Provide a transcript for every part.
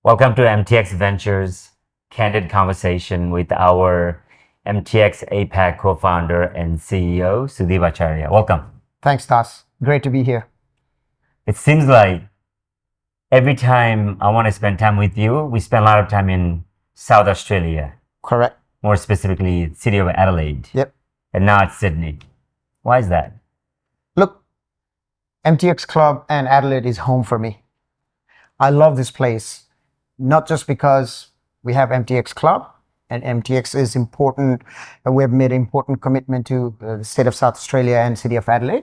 Welcome to MTX Ventures, candid conversation with our MTX APAC co-founder and CEO, Sudeep Acharya. Welcome. Thanks, Tas. Great to be here. It seems like every time I want to spend time with you, we spend a lot of time in South Australia. Correct. More specifically, city of Adelaide. Yep. And now it's Sydney. Why is that? Look, MTX Club and Adelaide is home for me. I love this place, not just because we have MTX Club and MTX is important, and we have made an important commitment to the state of South Australia and city of Adelaide,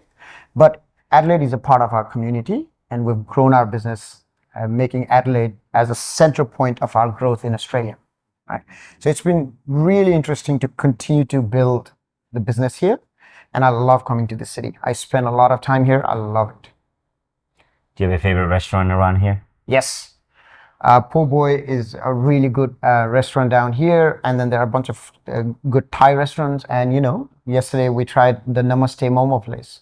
but Adelaide is a part of our community and we've grown our business, making Adelaide as a central point of our growth in Australia. Right? So it's been really interesting to continue to build the business here, and I love coming to the city. I spend a lot of time here. I love it. Do you have a favorite restaurant around here? Yes. Po' Boy is a really good restaurant down here, and then there are a bunch of good Thai restaurants. And yesterday we tried the Namaste Momo place.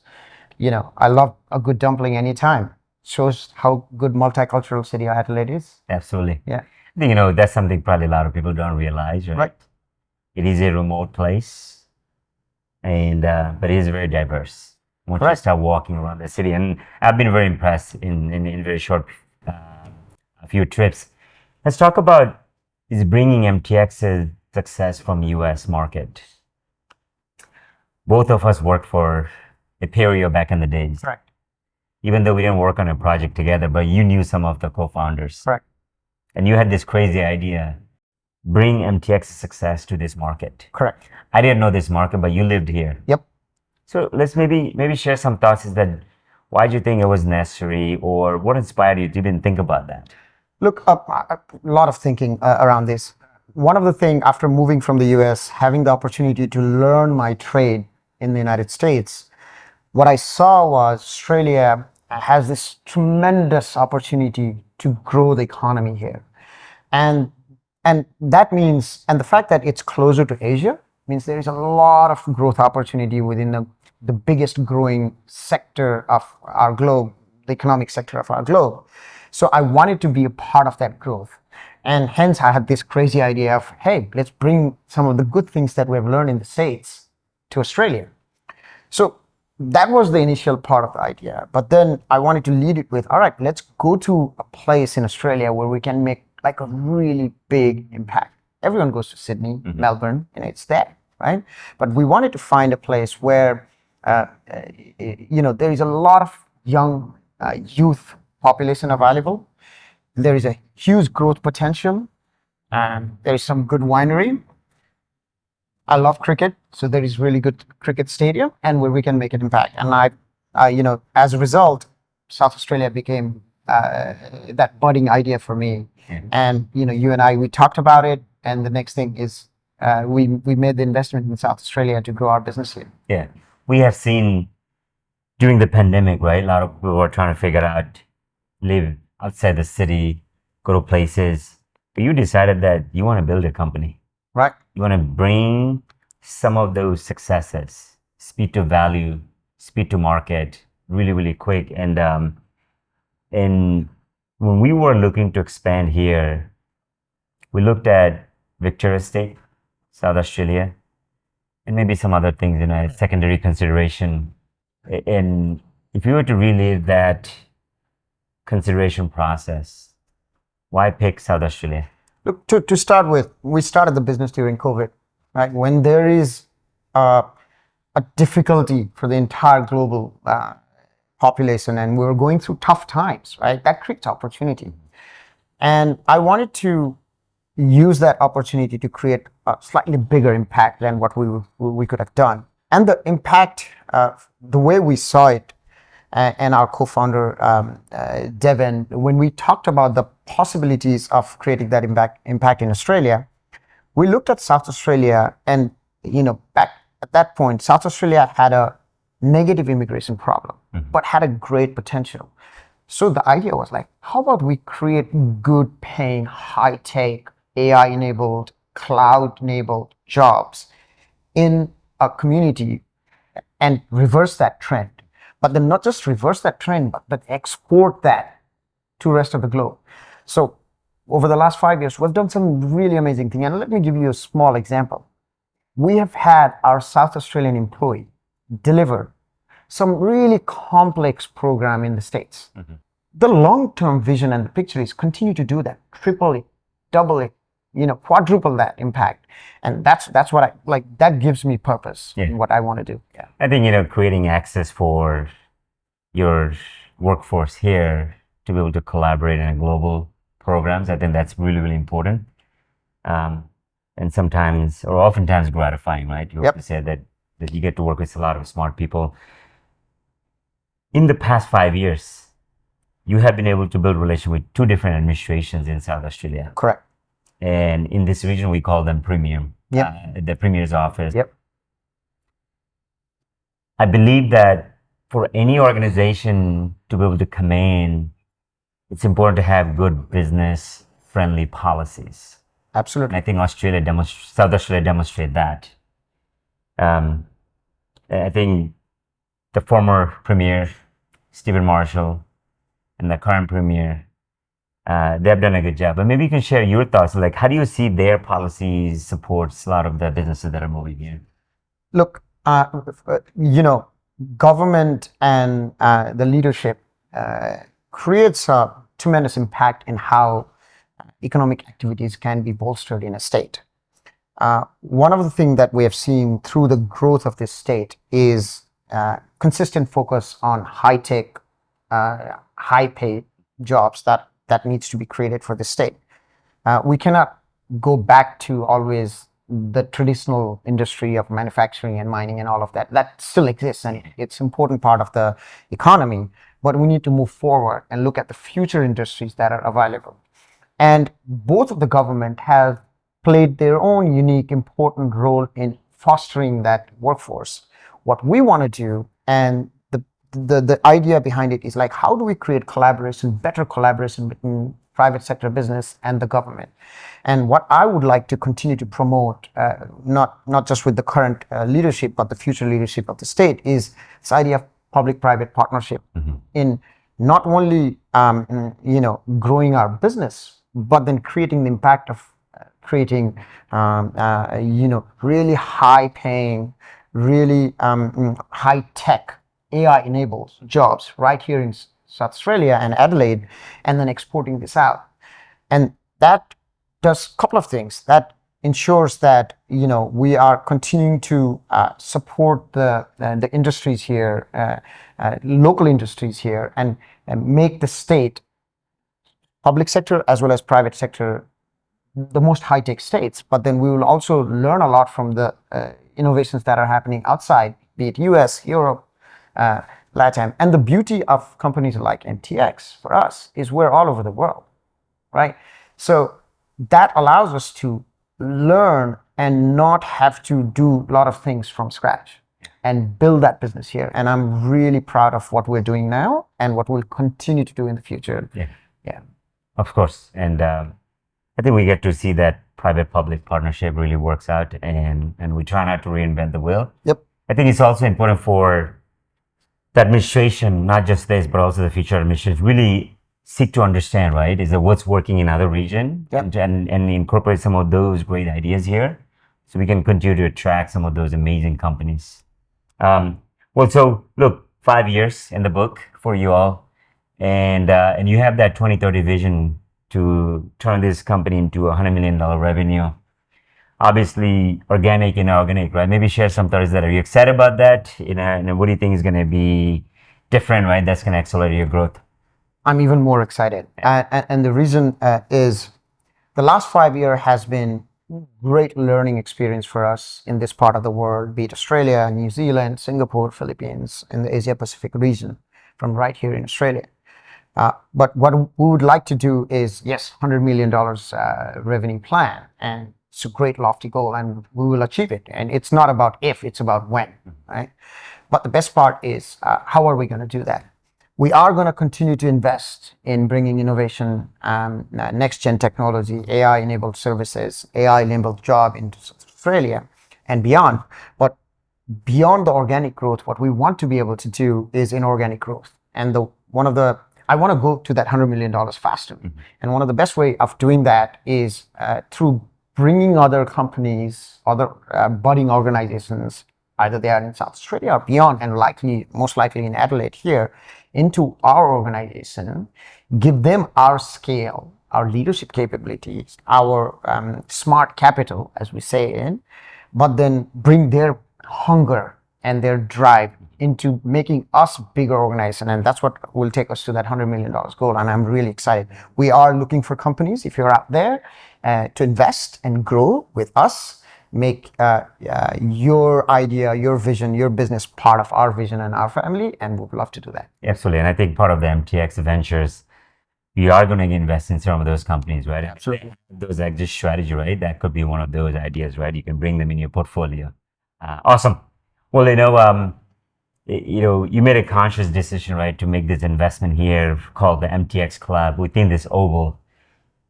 I love a good dumpling anytime. Shows how good multicultural city Adelaide is. Absolutely. Yeah. I think, that's something probably a lot of people don't realize, right? Right. It is a remote place, and but it is very diverse. Once you start walking around the city, and I've been very impressed in very short a few trips. Let's talk about is bringing MTX's success from US market. Both of us worked for Aperio back in the days. Right. Even though we didn't work on a project together, but you knew some of the co-founders. Right. And you had this crazy idea, bring MTX's success to this market. Correct. I didn't know this market, but you lived here. Yep. So let's maybe share some thoughts. Is that why do you think it was necessary, or what inspired you to even think about that? Look, a lot of thinking around this. One of the things after moving from the US, having the opportunity to learn my trade in the United States, what I saw was Australia has this tremendous opportunity to grow the economy here. And that means, and the fact that it's closer to Asia means there is a lot of growth opportunity within the biggest growing sector of our globe, the economic sector of our globe. So I wanted to be a part of that growth. And hence I had this crazy idea of, hey, let's bring some of the good things that we've learned in the States to Australia. So that was the initial part of the idea. But then I wanted to lead it with, all right, let's go to a place in Australia where we can make like a really big impact. Everyone goes to Sydney, Melbourne, and it's there, right? But we wanted to find a place where, there is a lot of young youth population available. There is a huge growth potential, and there is some good winery. I love cricket, so there is really good cricket stadium, and where we can make an impact. And I as a result, South Australia became that budding idea for me. Yeah. And you and I, we talked about it, and the next thing is we made the investment in South Australia to grow our business here. Yeah, we have seen during the pandemic, right? A lot of people were trying to figure out live outside the city, go to places. But you decided that you want to build a company. Right. You want to bring some of those successes, speed to value, speed to market, really, really quick. And when we were looking to expand here, we looked at Victoria State, South Australia, and maybe some other things, as secondary consideration. And if you were to relive that consideration process, why pick South Australia? Look, to start with, we started the business during COVID, right? When there is a difficulty for the entire global population, and we were going through tough times, right? That creates opportunity. And I wanted to use that opportunity to create a slightly bigger impact than what we could have done. And the impact, the way we saw it, and our co-founder, Devin, when we talked about the possibilities of creating that impact in Australia, we looked at South Australia, and back at that point, South Australia had a negative immigration problem, but had a great potential. So the idea was like, how about we create good paying, high tech, AI enabled, cloud enabled jobs in a community and reverse that trend. But then not just reverse that trend, but export that to the rest of the globe. So over the last 5 years, we've done some really amazing thing. And let me give you a small example. We have had our South Australian employee deliver some really complex program in the States. The long-term vision and the picture is continue to do that, triple it, double it, quadruple that impact. And that's what I like. That gives me purpose in what I want to do. Yeah. I think, creating access for your workforce here to be able to collaborate in a global programs, I think that's really, really important. And sometimes, or oftentimes gratifying, right? You also said that you get to work with a lot of smart people. In the past 5 years, you have been able to build relations with 2 different administrations in South Australia. Correct. And in this region, we call them Premier. The Premier's office. I believe that for any organization to be able to come in, it's important to have good business-friendly policies. Absolutely. And I think South Australia demonstrate that. I think the former Premier, Stephen Marshall, and the current Premier, they've done a good job. But maybe you can share your thoughts. Like, how do you see their policies supports a lot of the businesses that are moving here? Look, government and the leadership creates a tremendous impact in how economic activities can be bolstered in a state. One of the things that we have seen through the growth of this state is consistent focus on high-tech, high-paid jobs that needs to be created for the state. We cannot go back to always the traditional industry of manufacturing and mining and all of that. That still exists and it's an important part of the economy, but we need to move forward and look at the future industries that are available. And both of the government have played their own unique, important role in fostering that workforce. What we want to do, and the idea behind it is like, how do we create collaboration, better collaboration between private sector business and the government? And what I would like to continue to promote, not just with the current leadership, but the future leadership of the state, is this idea of public-private partnership in not only growing our business, but then creating the impact of creating really high-paying, really high-tech AI-enabled jobs right here in South Australia and Adelaide, and then exporting this out. And that does a couple of things. That ensures that we are continuing to support the industries here, local industries here, and make the state, public sector as well as private sector, the most high-tech states. But then we will also learn a lot from the innovations that are happening outside, be it US, Europe, LATAM. And the beauty of companies like MTX for us is we're all over the world, right? So that allows us to learn and not have to do a lot of things from scratch and build that business here. And I'm really proud of what we're doing now and what we'll continue to do in the future. Yeah. Of course. And I think we get to see that private-public partnership really works out, and we try not to reinvent the wheel. I think it's also important for the administration, not just this, but also the future administration, really seek to understand, right? Is that what's working in other regions and incorporate some of those great ideas here, so we can continue to attract some of those amazing companies. Well, so look, 5 years in the book for you all, and you have that 2030 vision to turn this company into $100 million revenue. Obviously, organic and inorganic, right? Maybe share some thoughts that. Are you excited about that? And what do you think is going to be different, right? That's going to accelerate your growth. I'm even more excited. And the reason is the last 5 years has been great learning experience for us in this part of the world, be it Australia, New Zealand, Singapore, Philippines, in the Asia Pacific region, from right here in Australia. But what we would like to do is, yes, $100 million revenue plan, and it's a great lofty goal, and we will achieve it. And it's not about if, it's about when, right? But the best part is, how are we going to do that? We are going to continue to invest in bringing innovation, next-gen technology, AI-enabled services, AI-enabled job into Australia and beyond. But beyond the organic growth, what we want to be able to do is inorganic growth. And one of the I want to go to that $100 million faster. And one of the best way of doing that is through bringing other companies, other budding organizations, either they are in South Australia or beyond, and most likely in Adelaide here, into our organization, give them our scale, our leadership capabilities, our smart capital, as we say in, but then bring their hunger and their drive into making us bigger organization, and that's what will take us to that $100 million goal. And I'm really excited. We are looking for companies, if you're out there, to invest and grow with us, make your idea, your vision, your business part of our vision and our family, and we'd love to do that. Absolutely. And I think part of the MTX Ventures, we are going to invest in some of those companies, right? Absolutely. Those exit strategy, right? That could be one of those ideas, right? You can bring them in your portfolio. Awesome. Well, you made a conscious decision, right, to make this investment here called the MTX Club within this oval.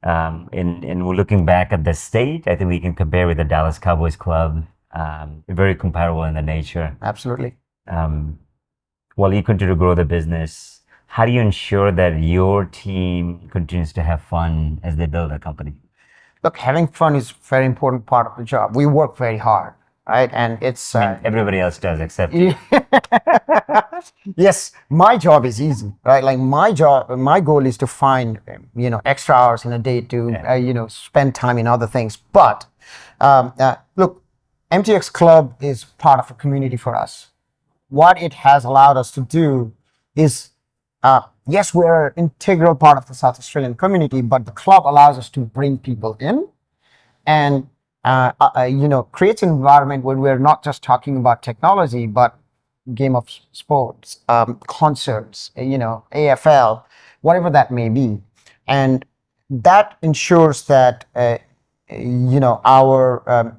And we're looking back at the state. I think we can compare with the Dallas Cowboys Club. Very comparable in the nature. Absolutely. While you continue to grow the business, how do you ensure that your team continues to have fun as they build a company? Look, having fun is a very important part of the job. We work very hard, right? And it's everybody else does except you. Yes, my job is easy, right? Like my goal is to find extra hours in a day to spend time in other things. But look, MTX Club is part of a community for us. What it has allowed us to do is, yes, we're an integral part of the South Australian community, but the club allows us to bring people in and creates an environment where we're not just talking about technology, but game of sports, concerts, AFL, whatever that may be. And that ensures that our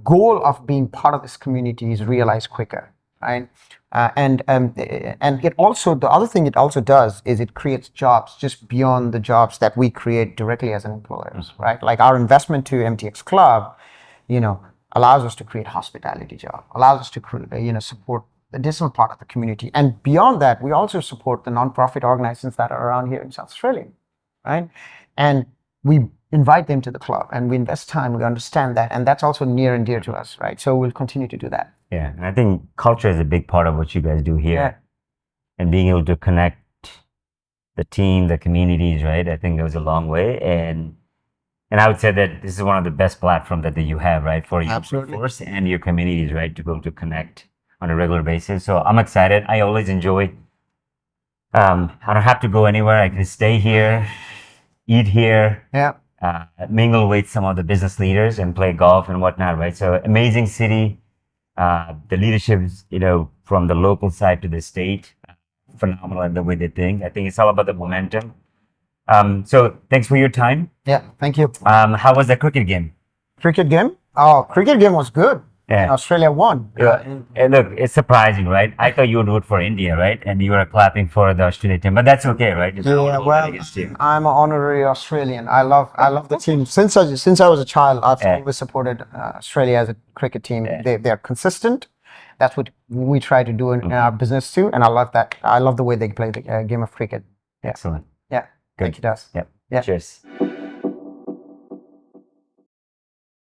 goal of being part of this community is realized quicker, right? And it also, the other thing it also does is it creates jobs just beyond the jobs that we create directly as employers, right? Like our investment to MTX Club, allows us to create hospitality job, allows us to support the additional part of the community. And beyond that, we also support the nonprofit organizations that are around here in South Australia, right? And we invite them to the club and we invest time, we understand that, and that's also near and dear to us, right? So we'll continue to do that. Yeah, and I think culture is a big part of what you guys do here. Yeah. And being able to connect the team, the communities, right? I think it goes a long way. And I would say that this is one of the best platforms that you have, right? For your workforce and your communities, right? To be able to connect on a regular basis. So I'm excited. I always enjoy. I don't have to go anywhere. I can stay here, eat here. Yeah. Mingle with some of the business leaders and play golf and whatnot, right? So amazing city. The leadership is, from the local side to the state, phenomenal in the way they think. I think it's all about the momentum. So thanks for your time. Yeah, thank you. How was the cricket game? Cricket game? Oh, cricket game was good. Yeah. And Australia won. And look, it's surprising, right? I thought you would root for India, right? And you were clapping for the Australian team, but that's okay, right? I'm an honorary Australian. I love the team. Since I was a child, I've always supported Australia as a cricket team. Yeah. They're consistent. That's what we try to do in our business too, and I love that. I love the way they play the game of cricket. Yeah. Excellent. Yeah. Good. Thank you, Das. Yep. Yeah. Cheers.